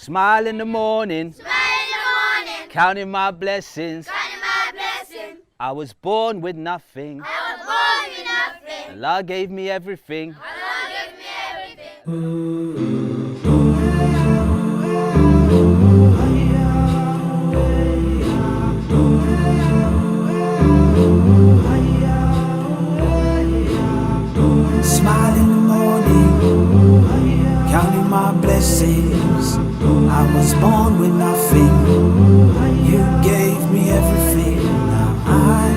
Smile in the morning, counting my blessings. I was born with nothing. Allah gave me everything. Smile in the morning, counting my blessings. I was born with nothing. You gave me everything. Now I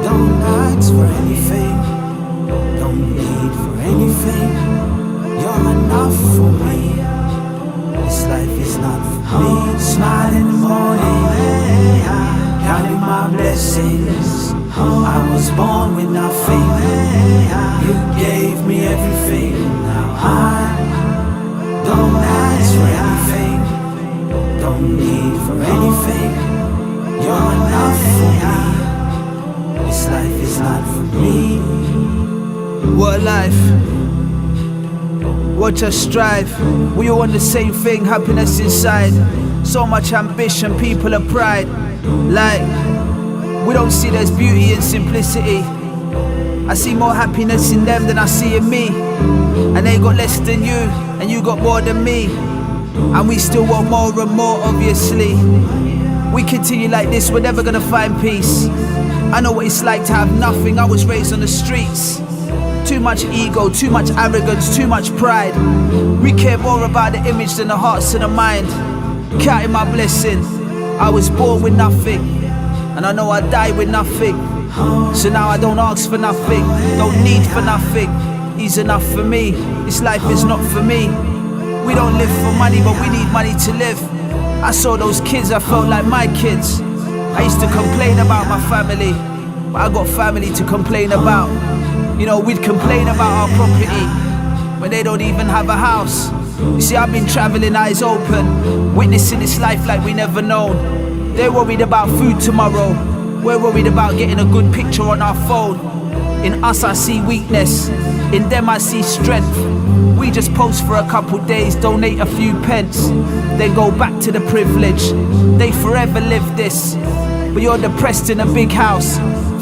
don't ask for anything, don't need for anything. You're enough for me. This life is not for me. Smile in the morning, counting my blessings. I was born with nothing. You gave me everything. Now I don't ask for anything, don't need for anything. You're enough for me. This life is not for me. What a life, watch us strive. We all want the same thing, happiness inside. So much ambition, people of pride. Like, we don't see there's beauty in simplicity. I see more happiness in them than I see in me. And they got less than you, and you got more than me. And we still want more and more, obviously. We continue like this, we're never gonna find peace. I know what it's like to have nothing, I was raised on the streets. Too much ego, too much arrogance, too much pride. We care more about the image than the hearts and the mind. Counting my blessing, I was born with nothing, and I know I die with nothing. So now I don't ask for nothing, don't need for nothing. He's enough for me, this life is not for me. We don't live for money, but we need money to live. I saw those kids, I felt like my kids. I used to complain about my family, but I got family to complain about. You know, we'd complain about our property when they don't even have a house. You see, I've been traveling eyes open, witnessing this life like we never known. They're worried about food tomorrow, we're worried about getting a good picture on our phone. In us I see weakness, in them I see strength. We just post for a couple days, donate a few pence, then go back to the privilege. They forever live this, but you're depressed in a big house.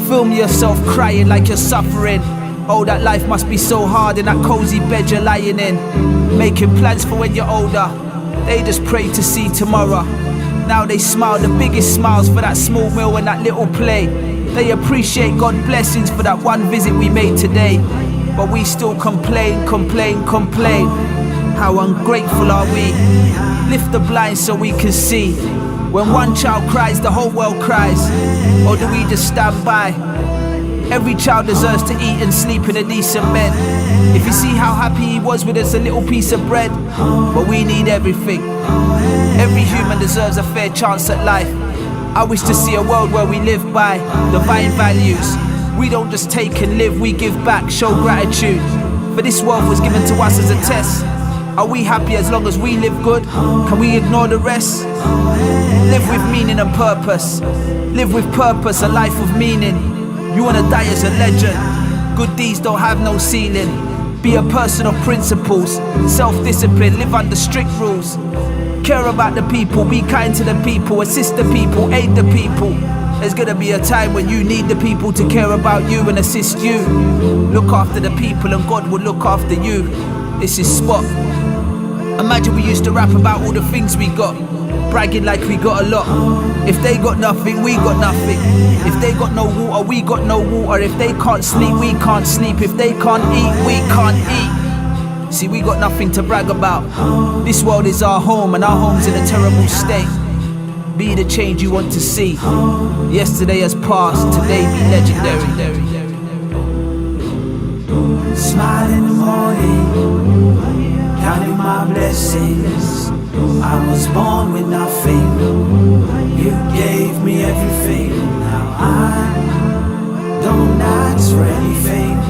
Film yourself crying like you're suffering. Oh, that life must be so hard in that cozy bed you're lying in. Making plans for when you're older, they just pray to see tomorrow. Now they smile the biggest smiles for that small meal and that little play. They appreciate God's blessings for that one visit we made today. But we still complain, complain, complain. How ungrateful are we? Lift the blinds so we can see. When one child cries, the whole world cries. Or do we just stand by? Every child deserves to eat and sleep in a decent bed. If you see how happy he was with us a little piece of bread. But we need everything. Every human deserves a fair chance at life. I wish to see a world where we live by divine values. We don't just take and live, we give back, show gratitude. For this world was given to us as a test. Are we happy as long as we live good? Can we ignore the rest? Live with meaning and purpose. Live with purpose, a life of meaning. You wanna die as a legend. Good deeds don't have no ceiling. Be a person of principles, self-discipline, live under strict rules. Care about the people, be kind to the people, assist the people, aid the people. There's gonna be a time when you need the people to care about you and assist you. Look after the people and God will look after you. This is Spot. Imagine we used to rap about all the things we got, bragging like we got a lot. If they got nothing, we got nothing. If they got no water, we got no water. If they can't sleep, we can't sleep. If they can't eat, we can't eat. See, we got nothing to brag about. This world is our home and our home's in a terrible state. Be the change you want to see. Yesterday has passed, today be legendary. Smile in the morning, counting my blessings. I was born with nothing. You gave me everything. Now I don't ask for anything,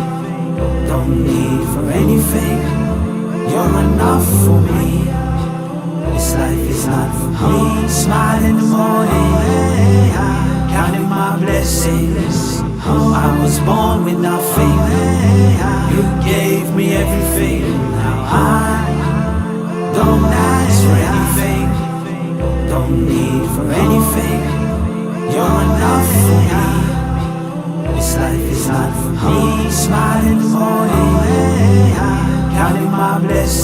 don't need for anything. You're enough for me. This life is not for me. Smile in the morning, counting my blessings. I was born with nothing. You gave me everything. Now I don't ask for anything.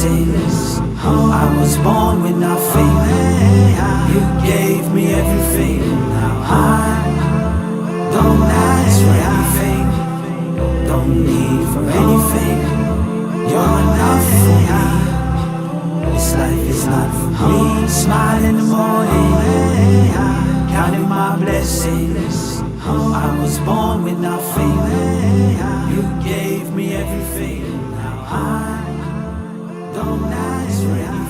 blessings. I was born with nothing. You gave me everything. Now I don't ask for anything, don't need for anything. You're enough for me. This life is not for me. Smile in the morning, counting my blessings. I was born with nothing. You gave me everything. Now I don't ask for anything.